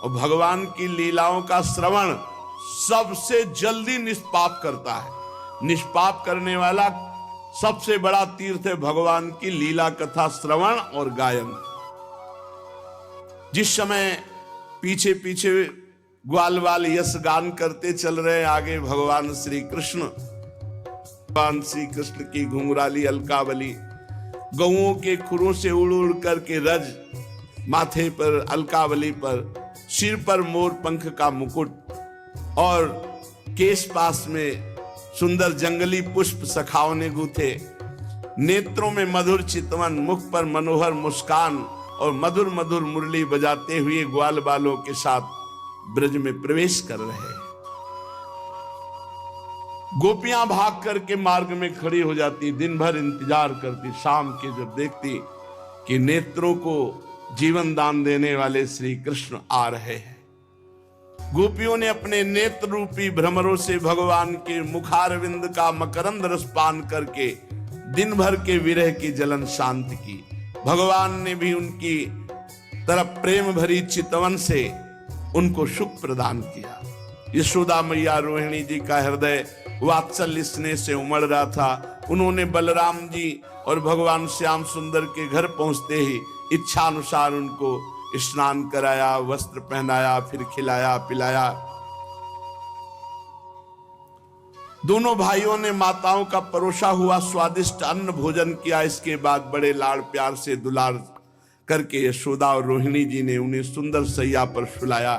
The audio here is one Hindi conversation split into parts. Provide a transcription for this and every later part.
और भगवान की लीलाओं का श्रवण सबसे जल्दी निष्पाप करता है। निष्पाप करने वाला सबसे बड़ा तीर्थ है भगवान की लीला कथा श्रवण और गायन। जिस समय पीछे पीछे ग्वाल वाल यश गान करते चल रहे आगे भगवान श्री कृष्ण की घुंघराली अलकावली गौओं के खुरों से उड़ उड़ करके रज, माथे पर अलकावली पर, सिर पर मोर पंख का मुकुट और केश पास में सुंदर जंगली पुष्प सखाओं ने गूथे, नेत्रों में मधुर चितवन, मुख पर मनोहर मुस्कान और मधुर मधुर मुरली बजाते हुए ग्वाल बालों के साथ ब्रज में प्रवेश कर रहे। गोपियां भाग करके मार्ग में खड़ी हो जाती, दिन भर इंतजार करती, शाम के जब देखती कि नेत्रों को जीवन दान देने वाले श्री कृष्ण आ रहे हैं। गोपियों ने अपने नेत्र रूपी भ्रमरों से भगवान के मुखारविंद का मकरंद रस पान करके दिन भर के विरह की जलन शांत की। भगवान ने भी उनकी तरफ प्रेम भरी चितवन से उनको सुख प्रदान किया। यशोदा मैया रोहिणी जी का हृदय वात्सल्य स्नेह से उमड़ रहा था। उन्होंने बलराम जी और भगवान श्याम सुंदर के घर पहुंचते ही इच्छा अनुसार उनको स्नान कराया, वस्त्र पहनाया, फिर खिलाया पिलाया। दोनों भाइयों ने माताओं का परोसा हुआ स्वादिष्ट अन्न भोजन किया। इसके बाद बड़े लाड़ प्यार से दुलार करके यशोदा और रोहिणी जी ने उन्हें सुंदर सैया पर सुलाया।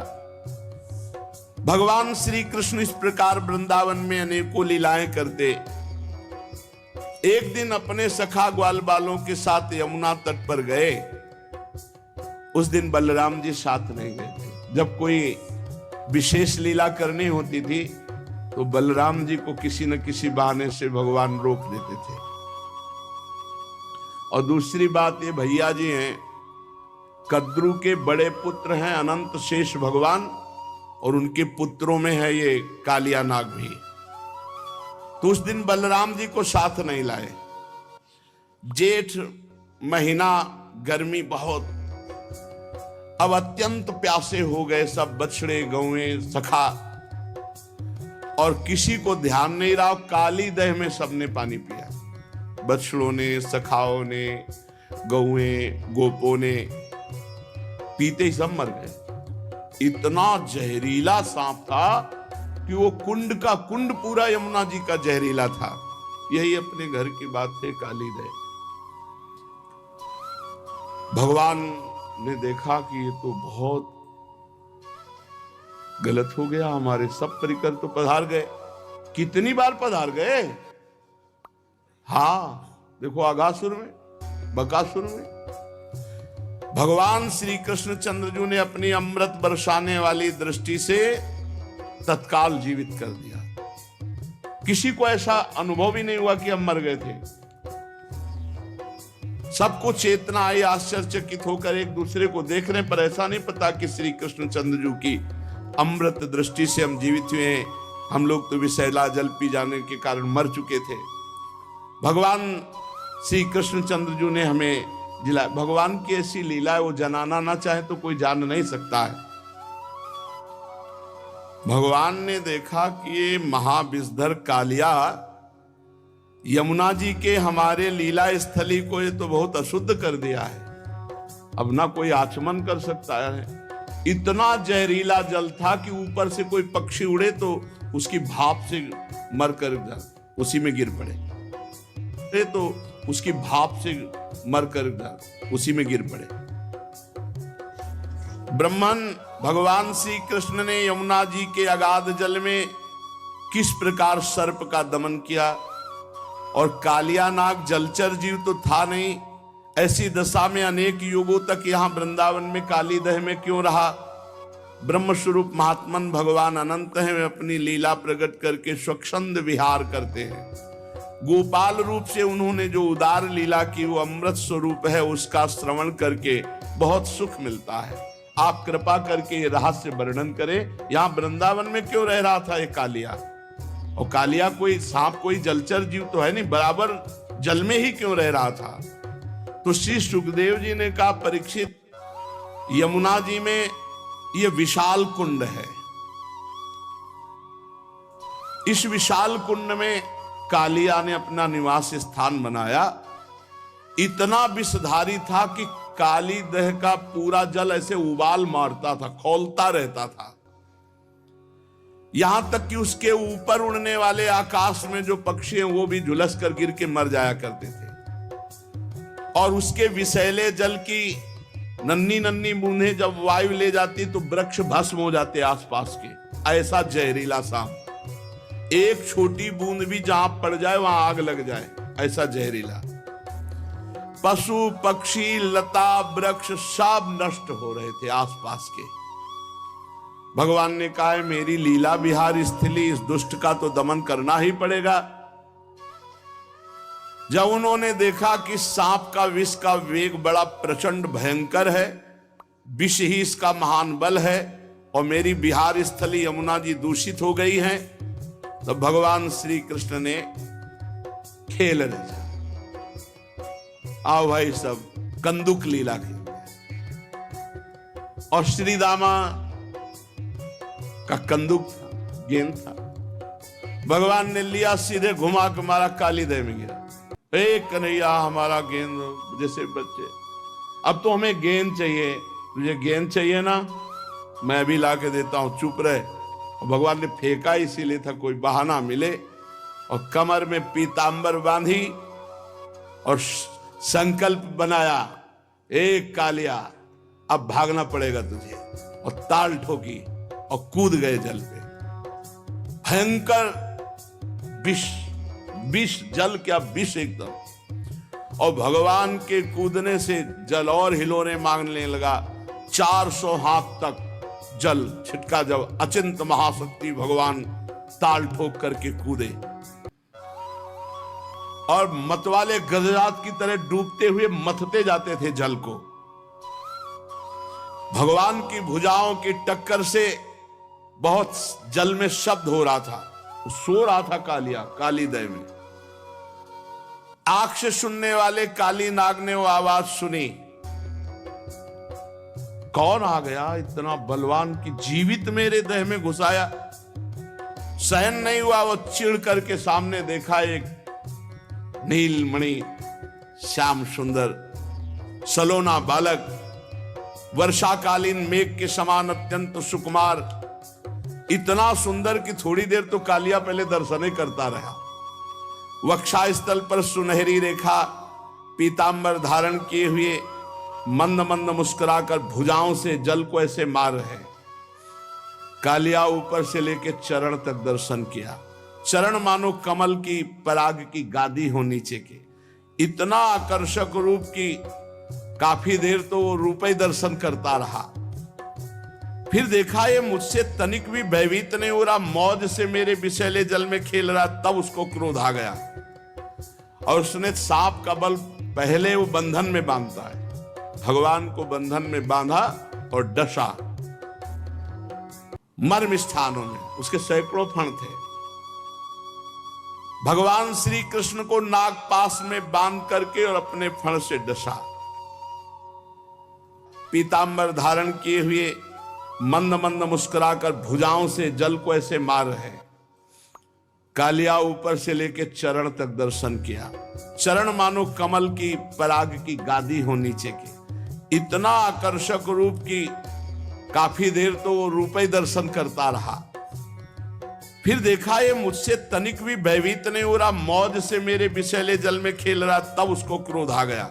भगवान श्री कृष्ण इस प्रकार वृंदावन में अनेकों लीलाएं करते। एक दिन अपने सखा ग्वाल बालों के साथ यमुना तट पर गए। उस दिन बलराम जी साथ नहीं गए थे। जब कोई विशेष लीला करनी होती थी तो बलराम जी को किसी न किसी बहाने से भगवान रोक देते थे। और दूसरी बात ये भैया जी हैं, कद्रू के बड़े पुत्र हैं अनंत शेष भगवान, और उनके पुत्रों में है ये कालिया नाग भी। तो उस दिन बलराम जी को साथ नहीं लाए। जेठ महीना, गर्मी बहुत, अब अत्यंत प्यासे हो गए सब बछड़े गौएं सखा, और किसी को ध्यान नहीं रहा। काली दह में सबने पानी पिया, बछड़ों ने, सखाओं ने, गौएं गोपों ने, पीते ही सब मर गए। इतना जहरीला सांप था कि वो कुंड का कुंड पूरा यमुना जी का जहरीला था। यही अपने घर की बात है, काली दह। भगवान ने देखा कि ये तो बहुत गलत हो गया, हमारे सब परिकर तो पधार गए। कितनी बार पधार गए। हाँ देखो, आगासुर में, बकासुर में भगवान श्री कृष्ण चंद्रजू ने अपनी अमृत बरसाने वाली दृष्टि से तत्काल जीवित कर दिया। किसी को ऐसा अनुभव ही नहीं हुआ कि हम मर गए थे। सबको चेतना आई, आश्चर्यचकित होकर एक दूसरे को देखने पर ऐसा नहीं पता कि श्री कृष्ण चंद्रजू की अमृत दृष्टि से हम जीवित हुए हैं। हम लोग तो विषैला जल पी जाने के कारण मर चुके थे। भगवान श्री कृष्ण चंद्रजू ने हमें जिला। भगवान की ऐसी लीला है, वो जनाना ना चाहे तो कोई जान नहीं सकता है। भगवान ने देखा कि ये महाविषधर कालिया यमुना जी के हमारे लीला स्थली को ये तो बहुत अशुद्ध कर दिया है। अब ना कोई आचमन कर सकता है। इतना जहरीला जल था कि ऊपर से कोई पक्षी उड़े तो उसकी भाप से मर कर उसी में गिर पड़े, तो उसकी भाप से मरकर उसी में गिर पड़े। ब्रह्मन भगवान श्री कृष्ण ने यमुना जी के अगाध जल में किस प्रकार सर्प का दमन किया, और कालिया नाग जलचर जीव तो था नहीं। ऐसी दशा में अनेक युगों तक यहाँ वृंदावन में काली दह में क्यों रहा। ब्रह्म स्वरूप महात्मन भगवान अनंत हैं, वे अपनी लीला प्रकट करके स्वच्छंद विहार करते हैं। गोपाल रूप से उन्होंने जो उदार लीला की वो अमृत स्वरूप है, उसका श्रवण करके बहुत सुख मिलता है। आप कृपा करके ये रहस्य वर्णन करें, यहाँ वृंदावन में क्यों रह रहा था ये कालिया। और कालिया कोई सांप, कोई जलचर जीव तो है नहीं, बराबर जल में ही क्यों रह रहा था। तो श्री सुखदेव जी ने कहा, परीक्षित, यमुना जी में ये विशाल कुंड है। इस विशाल कुंड में कालिया ने अपना निवास स्थान बनाया। इतना विषधारी था कि काली दह का पूरा जल ऐसे उबाल मारता था, खौलता रहता था। यहां तक कि उसके ऊपर उड़ने वाले आकाश में जो पक्षी हैं वो भी झुलस कर गिर के मर जाया करते थे। और उसके विषैले जल की नन्ही नन्ही बूंदें जब वायु ले जाती तो वृक्ष भस्म हो जाते आसपास के। ऐसा जहरीला सांप, एक छोटी बूंद भी जहां पड़ जाए वहां आग लग जाए, ऐसा जहरीला। पशु पक्षी लता वृक्ष सब नष्ट हो रहे थे आसपास के। भगवान ने कहा है मेरी लीला विहार स्थली, इस दुष्ट का तो दमन करना ही पड़ेगा। जब उन्होंने देखा कि सांप का विष का वेग बड़ा प्रचंड भयंकर है, विष ही इसका महान बल है, और मेरी विहार स्थली यमुना जी दूषित हो गई हैं, तो भगवान श्री कृष्ण ने खेल रचा। आओ भाई सब कंदुक लीला खेलते हैं। और श्री दामा का कंदुक था, गेंद था। भगवान ने लिया, सीधे घुमा के मारा, काली दह में गिरा। कन्हैया हमारा गेंद, जैसे बच्चे, अब तो हमें गेंद चाहिए, तुझे गेंद चाहिए ना, मैं भी ला के देता हूं, चुप रहे। और भगवान ने फेंका इसीलिए था कोई बहाना मिले, और कमर में पीतांबर बांधी और संकल्प बनाया, एक कालिया अब भागना पड़ेगा तुझे, और ताल ठोकी और कूद गए जल पे। भयंकर विष जल क्या विष एकदम। और भगवान के कूदने से जल और हिलोने मांगने लगा। 400 हाथ तक जल छिटका। जब अचिंत महाशक्ति भगवान ताल ठोक करके कूदे और मतवाले गजरात की तरह डूबते हुए मथते जाते थे जल को। भगवान की भुजाओं की टक्कर से बहुत जल में शब्द हो रहा था, सो रहा था कालिया काली दह में। आंख से सुनने वाले काली नाग ने वो आवाज सुनी, कौन आ गया इतना बलवान की जीवित मेरे दह में घुसाया। सहन नहीं हुआ, वो चिढ़ करके सामने देखा एक नीलमणि श्याम सुंदर सलोना बालक, वर्षाकालीन मेघ के समान अत्यंत सुकुमार, इतना सुंदर कि थोड़ी देर तो कालिया पहले दर्शन ही करता रहा। वक्षास्थल पर सुनहरी रेखा, पीतांबर धारण किए हुए मंद मंद मुस्कुराकर भुजाओं से जल को ऐसे मार रहे। कालिया ऊपर से लेके चरण तक दर्शन किया। चरण मानो कमल की पराग की गादी हो नीचे के, इतना आकर्षक रूप की काफी देर तो वो रूप ही दर्शन करता रहा। फिर देखा ये मुझसे तनिक भी भयभीत नहीं हो रहा, मौज से मेरे विषैले जल में खेल रहा। तब उसको क्रोध आ गया और उसने सांप का बल पहले वो बंधन में बांधता है, भगवान को बंधन में बांधा और डसा। मर्म स्थानों में उसके सैकड़ों फण थे। भगवान श्री कृष्ण को नाग पास में बांध करके और अपने फण से डसा। पीतांबर धारण किए हुए मंद मंद मुस्कुराकर भुजाओं से जल को ऐसे मार रहे। कालिया ऊपर से लेके चरण तक दर्शन किया। चरण मानो कमल की पराग की गादी हो नीचे की, इतना आकर्षक रूप की काफी देर तो वो रूप ही दर्शन करता रहा। फिर देखा ये मुझसे तनिक भी भयभीत नहीं हो रहा, मौज से मेरे विषैले जल में खेल रहा। तब उसको क्रोध आ गया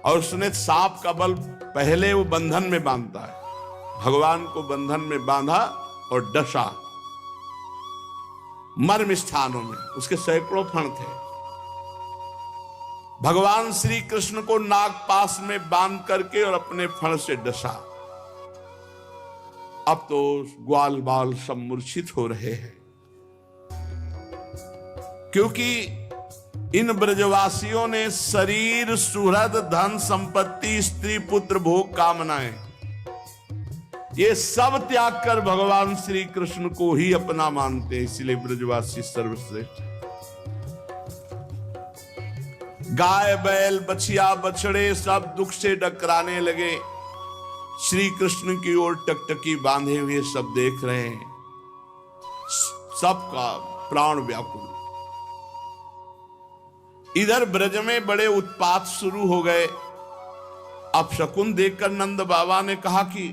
और उसने सांप का बल पहले वो बंधन में बांधता है, भगवान को बंधन में बांधा और डसा। मर्म स्थानों में उसके सैकड़ों फण थे। भगवान श्री कृष्ण को नाग पास में बांध करके और अपने फण से डसा। अब तो ग्वाल बाल सब मूर्छित हो रहे हैं, क्योंकि इन ब्रजवासियों ने शरीर सुहृद धन संपत्ति स्त्री पुत्र भोग कामनाएं ये सब त्याग कर भगवान श्री कृष्ण को ही अपना मानते हैं। इसलिए ब्रजवासी सर्वश्रेष्ठ। गाय बैल बछिया बछड़े सब दुख से डकराने लगे, श्री कृष्ण की ओर टकटकी बांधे हुए सब देख रहे हैं, सबका प्राण व्याकुल। इधर ब्रज में बड़े उत्पात शुरू हो गए। अब शकुन देखकर नंद बाबा ने कहा कि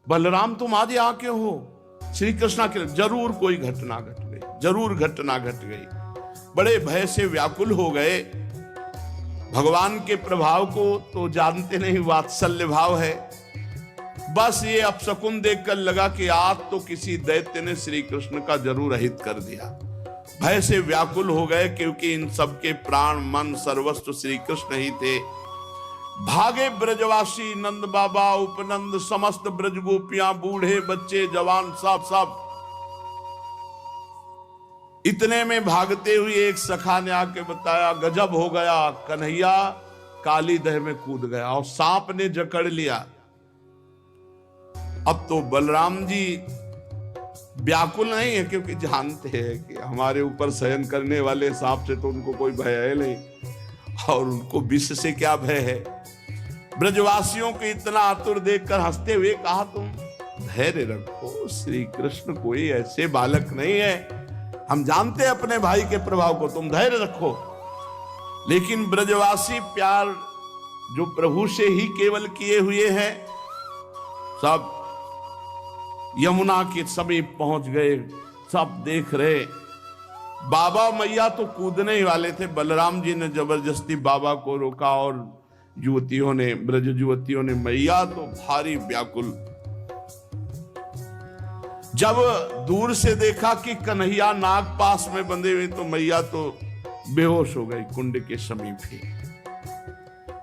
बलराम तुम आज यहाँ क्यों हो? श्री कृष्ण के जरूर कोई घटना घट गई, जरूर घटना घट गई। बड़े भय से व्याकुल हो गए। भगवान के प्रभाव को तो जानते नहीं, वात्सल्य भाव है। बस ये अपशकुन देखकर लगा कि आज तो किसी दैत्य ने श्री कृष्ण का जरूर अहित कर दिया। भय से व्याकुल हो गए, क्योंकि इन सबके प्राण मन सर्वस्व श्री कृष्ण ही थे। भागे ब्रजवासी, नंद बाबा, उपनंद, समस्त ब्रज गोपियां, बूढ़े बच्चे जवान, सब इतने में भागते हुए एक सखा ने आके बताया, गजब हो गया, कन्हैया काली दह में कूद गया और सांप ने जकड़ लिया। अब तो बलराम जी व्याकुल नहीं है, क्योंकि जानते हैं कि हमारे ऊपर शयन करने वाले सांप से तो उनको कोई भय है नहीं, और उनको विष से क्या भय है। ब्रजवासियों को इतना आतुर देखकर हंसते हुए कहा, तुम धैर्य रखो, श्री कृष्ण कोई ऐसे बालक नहीं है, हम जानते हैं अपने भाई के प्रभाव को, तुम धैर्य रखो। लेकिन ब्रजवासी प्यार जो प्रभु से ही केवल किए हुए हैं, सब यमुना के समीप पहुंच गए, सब देख रहे। बाबा मैया तो कूदने ही वाले थे, बलराम जी ने जबरदस्ती बाबा को रोका, और युवतियों ने, ब्रज युवतियों ने, मैया तो भारी व्याकुल। जब दूर से देखा कि कन्हैया नाग पास में बंधे हुए, तो मैया तो बेहोश हो गई कुंड के समीप ही।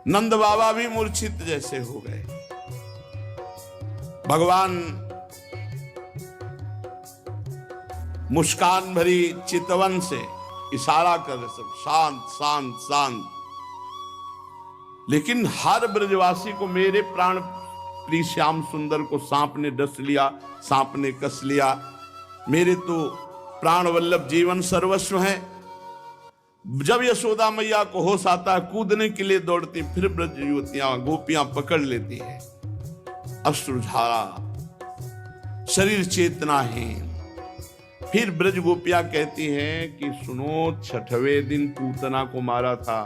नंद बाबा भी मूर्छित जैसे हो गए। भगवान मुस्कान भरी चितवन से इशारा कर रहे, सब शांत शांत शांत। लेकिन हर ब्रजवासी को, मेरे प्राण प्रिय श्याम सुंदर को सांप ने डस लिया, सांप ने कस लिया, मेरे तो प्राण वल्लभ जीवन सर्वस्व है। जब यशोदा मैया को होश आता है, कूदने के लिए दौड़ती, फिर ब्रज युवतियां गोपियां पकड़ लेती हैं। अश्रुधारा, शरीर चेतनाहीन। फिर ब्रज गोपियां कहती हैं कि सुनो, छठवें दिन पूतना को मारा था,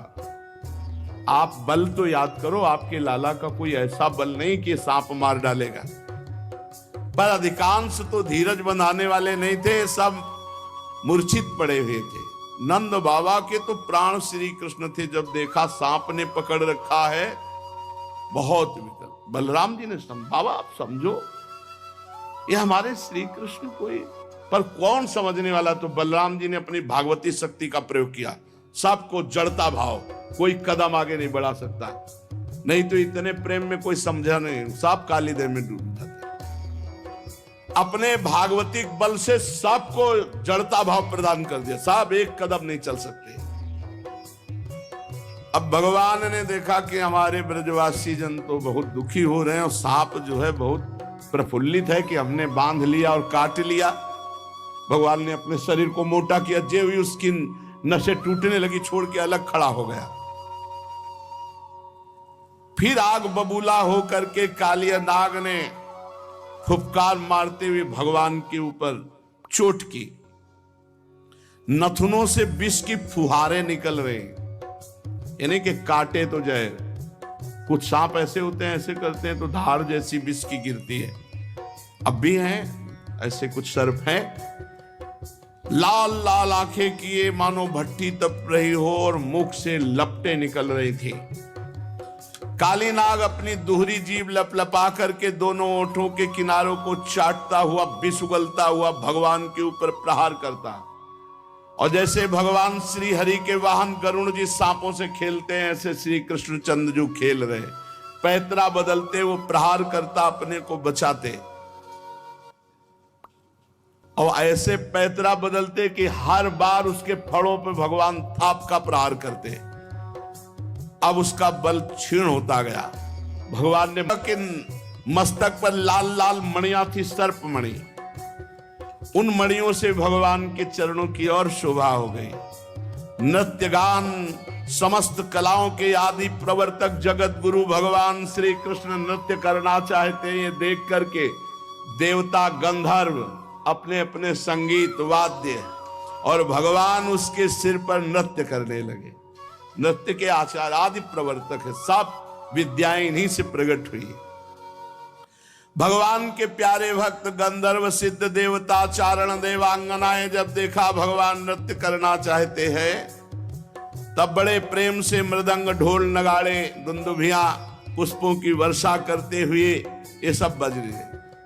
आप बल तो याद करो, आपके लाला का कोई ऐसा बल नहीं कि सांप मार डालेगा। पर अधिकांश तो धीरज बंधाने वाले नहीं थे, सब मूर्छित पड़े हुए थे। नंद बाबा के तो प्राण श्री कृष्ण थे, जब देखा सांप ने पकड़ रखा है, बहुत विकल। बलराम जी ने बाबा आप समझो, ये हमारे श्री कृष्ण कोई, पर कौन समझने वाला। तो बलराम जी ने अपनी भागवती शक्ति का प्रयोग किया, सबको जड़ता भाव, कोई कदम आगे नहीं बढ़ा सकता। नहीं तो इतने प्रेम में कोई समझा नहीं, सब काली दह में डूब जाते। अपने भागवतिक बल से सबको जड़ता भाव प्रदान कर दिया, सब एक कदम नहीं चल सकते। अब भगवान ने देखा कि हमारे ब्रजवासी जन तो बहुत दुखी हो रहे हैं, और सांप जो है बहुत प्रफुल्लित है कि हमने बांध लिया और काट लिया। भगवान ने अपने शरीर को मोटा किया, जे हुई उसकी नसें टूटने लगी, छोड़ के अलग खड़ा हो गया। फिर आग बबूला होकर के कालिया नाग ने फुफकार मारते हुए भगवान के ऊपर चोट की। नथुनों से विष की फुहारें निकल रहे, यानी कि काटे तो जहर। कुछ सांप ऐसे होते हैं, ऐसे करते हैं तो धार जैसी विष की गिरती है। अब भी हैं ऐसे कुछ सर्प हैं, लाल लाल आंखें किए मानो भट्टी तप रही हो, और मुख से लपटें निकल रही थी। काली नाग अपनी दोहरी जीभ लपलपा करके दोनों ओठों के किनारों को चाटता हुआ, विष उगलता हुआ भगवान के ऊपर प्रहार करता। और जैसे भगवान श्री हरि के वाहन गरुण जी सांपों से खेलते हैं, ऐसे श्री कृष्णचंद्र जो खेल रहे, पैतरा बदलते वो प्रहार करता, अपने को बचाते। और ऐसे पैतरा बदलते कि हर बार उसके फड़ों पर भगवान थाप का प्रहार करते। अब उसका बल क्षीण होता गया। भगवान ने मस्तक पर लाल लाल मणियां थी, सर्प मणि। उन मणियों से भगवान के चरणों की और शोभा हो गई। नृत्य गान समस्त कलाओं के आदि प्रवर्तक जगत गुरु भगवान श्री कृष्ण नृत्य करना चाहते हैं। ये देख करके देवता गंधर्व अपने अपने संगीत वाद्य और भगवान उसके सिर पर नृत्य करने लगे। नृत्य के आचार्य आदि प्रवर्तक है, सब विद्याएं इन्हीं से प्रकट हुई। भगवान के प्यारे भक्त गंधर्व सिद्ध देवता चारण देवांगनाएं जब देखा भगवान नृत्य करना चाहते हैं, तब बड़े प्रेम से मृदंग ढोल नगाड़े दुंदुभियां पुष्पों की वर्षा करते हुए ये सब बज रहे,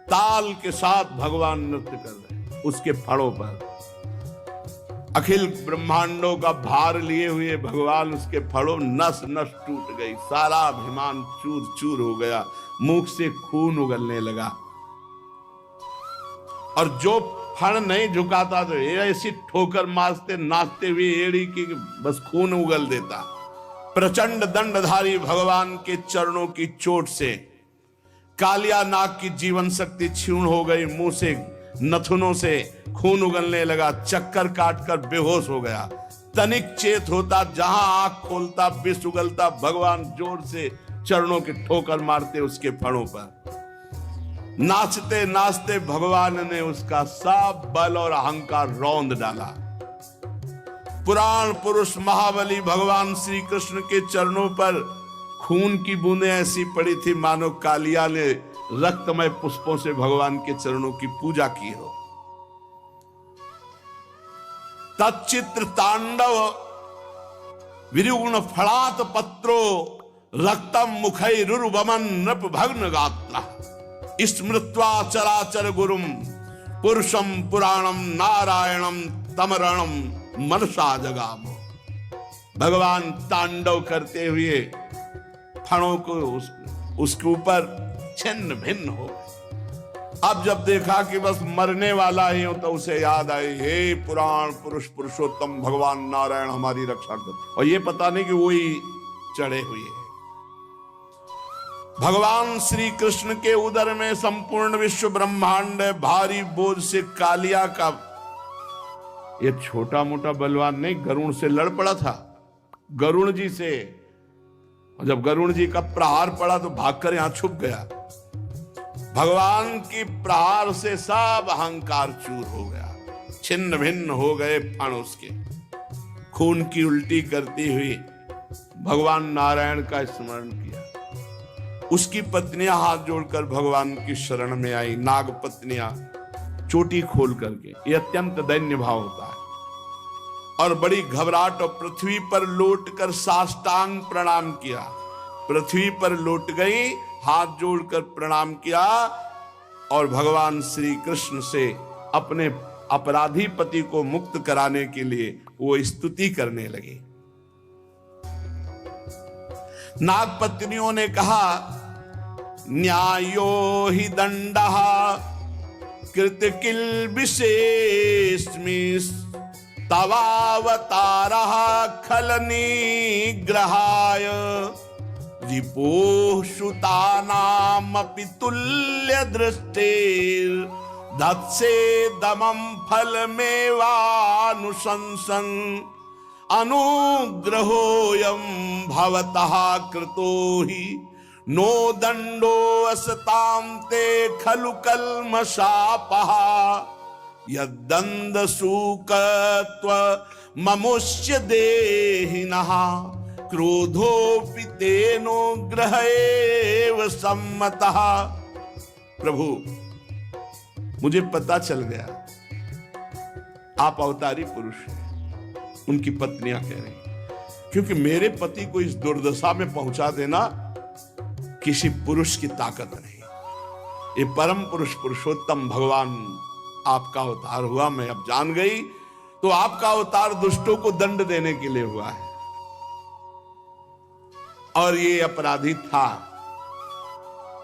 ताल के साथ भगवान नृत्य कर रहे। उसके फड़ों पर अखिल ब्रह्मांडों का भार लिए हुए भगवान, उसके फड़ों नस नस टूट गई, सारा अभिमान चूर चूर हो गया, मुख से खून उगलने लगा। और जो फण नहीं झुकाता तो ऐसी ठोकर मारते नाचते हुए एड़ी की बस खून उगल देता। प्रचंड दंडधारी भगवान के चरणों की चोट से कालिया नाग की जीवन शक्ति क्षीण हो गई, मुंह से नथुनों से खून उगलने लगा, चक्कर काटकर बेहोश हो गया। तनिक चेत होता, जहां आंख खोलता विष उगलता, भगवान जोर से चरणों की ठोकर मारते उसके फणों पर। नाचते नाचते भगवान ने उसका सब बल और अहंकार रौंद डाला। पुराण पुरुष महाबली भगवान श्री कृष्ण के चरणों पर खून की बूंदें ऐसी पड़ी थी मानो कालिया ने रक्तमय पुष्पों से भगवान के चरणों की पूजा की हो। तच्चित्र तांडव विरुगुण फलात पत्रो रक्तम मुखैरुर्वमन नृप भग्न गात्रा स्मृत्वा चराचर गुरुम पुरुषम पुराणम नारायणम तमरणम मनसा जगाम। भगवान तांडव करते हुए फणों को उसके ऊपर छिन्न भिन्न हो गए। अब जब देखा कि बस मरने वाला ही हो, तो उसे याद आई, हे पुराण पुरुष पुरुषोत्तम भगवान नारायण हमारी रक्षा कर। और ये पता नहीं कि वही चढ़े हुए हैं। भगवान श्री कृष्ण के उदर में संपूर्ण विश्व ब्रह्मांड भारी बोझ से कालिया का ये छोटा मोटा बलवान नहीं, गरुण से लड़ पड़ा था, गरुण जी से। जब गरुण जी का प्रहार पड़ा तो भागकर यहां छुप गया। भगवान की प्रहार से सब अहंकार चूर हो गया, छिन्न भिन्न हो गए फण उसके। खून की उल्टी करती हुई भगवान नारायण का स्मरण किया। उसकी पत्नियां हाथ जोड़कर भगवान की शरण में आई, नाग पत्नियां चोटी खोल करके। यह अत्यंत दैन्य भाव होता है। और बड़ी घबराहट और पृथ्वी पर लौटकर साष्टांग प्रणाम किया। पृथ्वी पर लौट गई, हाथ जोड़कर प्रणाम किया और भगवान श्री कृष्ण से अपने अपराधी पति को मुक्त कराने के लिए वो स्तुति करने लगी। नाग पत्नियों ने कहा, न्यायो हि दंडः कृत किल विशेषमिस् तवावतारः खल निग्रहाय रिपोः सुतानामपि तुल्य दृष्टिर् दत्से दमं फलमेवानुशंसन अनुग्रहोऽयं भवतः कृतो हि नो दंडो असतां ते खलु कल्मषापः यद्दंड सूकत्व ममुष्य देहिनः क्रोधोऽपि तेनो ग्रहेव सम्मतः। प्रभु, मुझे पता चल गया आप अवतारी पुरुष हैं। उनकी पत्नियां कह रही, क्योंकि मेरे पति को इस दुर्दशा में पहुंचा देना किसी पुरुष की ताकत नहीं। ये परम पुरुष पुरुषोत्तम भगवान आपका अवतार हुआ, मैं अब जान गई। तो आपका अवतार दुष्टों को दंड देने के लिए हुआ है और ये अपराधी था।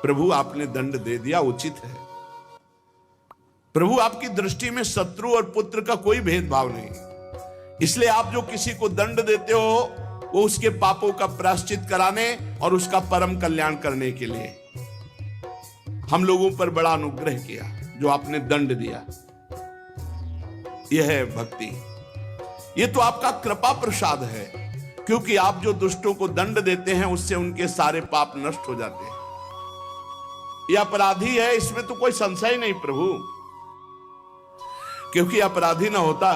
प्रभु, आपने दंड दे दिया, उचित है। प्रभु, आपकी दृष्टि में शत्रु और पुत्र का कोई भेदभाव नहीं, इसलिए आप जो किसी को दंड देते हो वो उसके पापों का प्रायश्चित कराने और उसका परम कल्याण करने के लिए। हम लोगों पर बड़ा अनुग्रह किया जो आपने दंड दिया। यह है भक्ति, ये तो आपका कृपा प्रसाद है क्योंकि आप जो दुष्टों को दंड देते हैं उससे उनके सारे पाप नष्ट हो जाते हैं। यह अपराधी है, इसमें तो कोई संशय नहीं प्रभु, क्योंकि अपराधी ना होता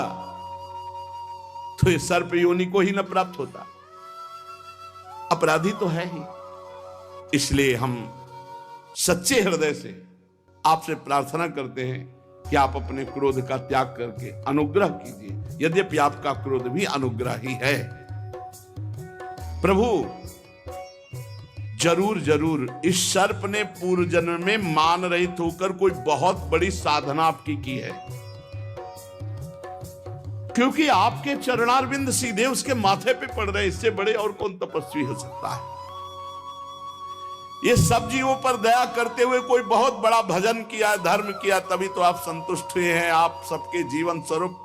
तो ये सर्प योनि को ही न प्राप्त होता। अपराधी तो है ही, इसलिए हम सच्चे हृदय से आपसे प्रार्थना करते हैं कि आप अपने क्रोध का त्याग करके अनुग्रह कीजिए, यद्यपि आपका क्रोध भी अनुग्रह ही है। प्रभु जरूर जरूर इस सर्प ने पूर्व जन्म में मान रहित होकर कोई बहुत बड़ी साधना आपकी की है, क्योंकि आपके चरणारविंद सीधे उसके माथे पे पड़ रहे, इससे बड़े और कौन तपस्वी हो सकता है। ये सब जीवों पर दया करते हुए कोई बहुत बड़ा भजन किया, धर्म किया, तभी तो आप संतुष्ट हुए हैं। आप सबके जीवन स्वरूप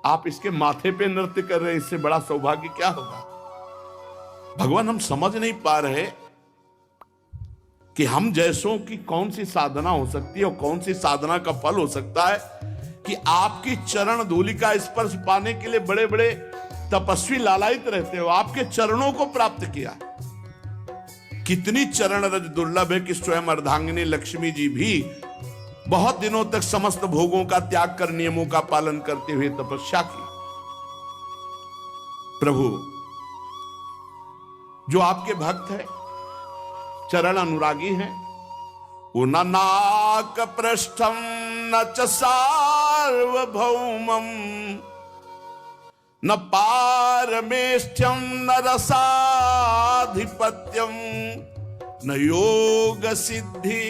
आप इसके माथे पे नृत्य कर रहे हैं, इससे बड़ा सौभाग्य क्या होगा। भगवान हम समझ नहीं पा रहे कि हम जैसों की कौन सी साधना हो सकती है और कौन सी साधना का फल हो सकता है कि आपकी चरण धूलि का स्पर्श पाने के लिए बड़े बड़े तपस्वी लालायित रहते हो। आपके चरणों को प्राप्त किया। कितनी चरण रज दुर्लभ है कि स्वयं अर्धांगिनी लक्ष्मी जी भी बहुत दिनों तक समस्त भोगों का त्याग कर नियमों का पालन करते हुए तपस्या की। प्रभु जो आपके भक्त है, चरण अनुरागी हैं, वो न नाक पृष्ठम न च सार्वभौमम न पारमेष्ठ्यम न रसाधिपत्यम न योग सिद्धि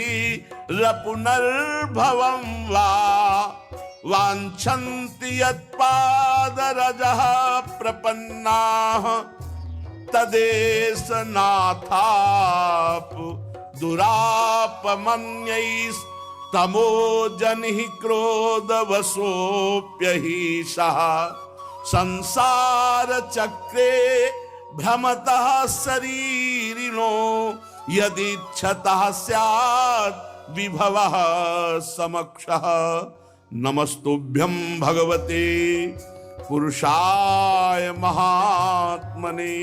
रपुनर्भवम वा वांछन्ति यत्पादरजः प्रपन्नाः तदेश नाथाप दुरापमन्यैस्तमोजनिः क्रोधवशोऽप्यहीशः संसार चक्रे भ्रमतः शरीरिणो यदीच्छतः स्यात् विभवः समक्षः। नमस्तुभ्यं भगवते पुरुषाय महात्मने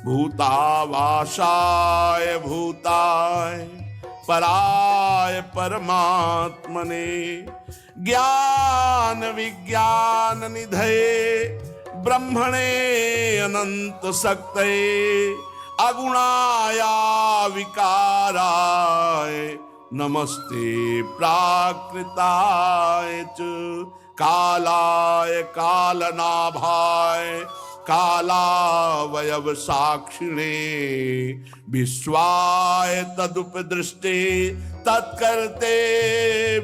भूतावासाय भूताय पराय परमात्मने ज्ञान विज्ञान निधये ब्रह्मणे अनंत शक्तये अगुणाया विकाराय नमस्ते प्राकृताय च कालाय कालनाभाय कालावयव साक्षिणे विश्वाय तदुपदृष्टे तत्कर्ते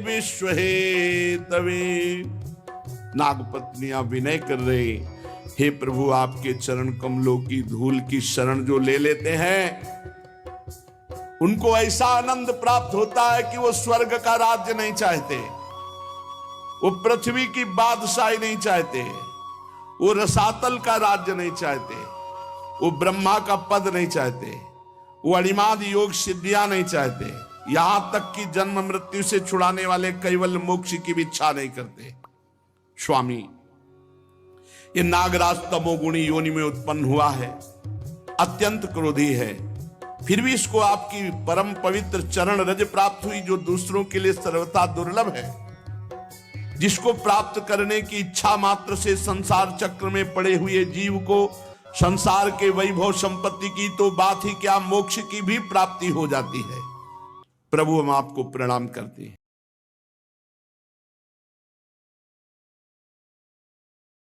विश्वहेतवे। नागपत्नियां विनय कर रहे, हे प्रभु आपके चरण कमलों की धूल की शरण जो ले लेते हैं उनको ऐसा आनंद प्राप्त होता है कि वो स्वर्ग का राज्य नहीं चाहते, वो पृथ्वी की बादशाही नहीं चाहते, वो रसातल का राज्य नहीं चाहते, वो ब्रह्मा का पद नहीं चाहते, वो अणिमाद योग सिद्धियां नहीं चाहते, यहां तक कि जन्म मृत्यु से छुड़ाने वाले कैवल्य मोक्ष की भी इच्छा नहीं करते। स्वामी ये नागराज तमोगुणी योनि में उत्पन्न हुआ है, अत्यंत क्रोधी है, फिर भी इसको आपकी परम पवित्र चरण रज प्राप्त हुई जो दूसरों के लिए सर्वथा दुर्लभ है, जिसको प्राप्त करने की इच्छा मात्र से संसार चक्र में पड़े हुए जीव को संसार के वैभव संपत्ति की तो बात ही क्या मोक्ष की भी प्राप्ति हो जाती है। प्रभु हम आपको प्रणाम करते हैं।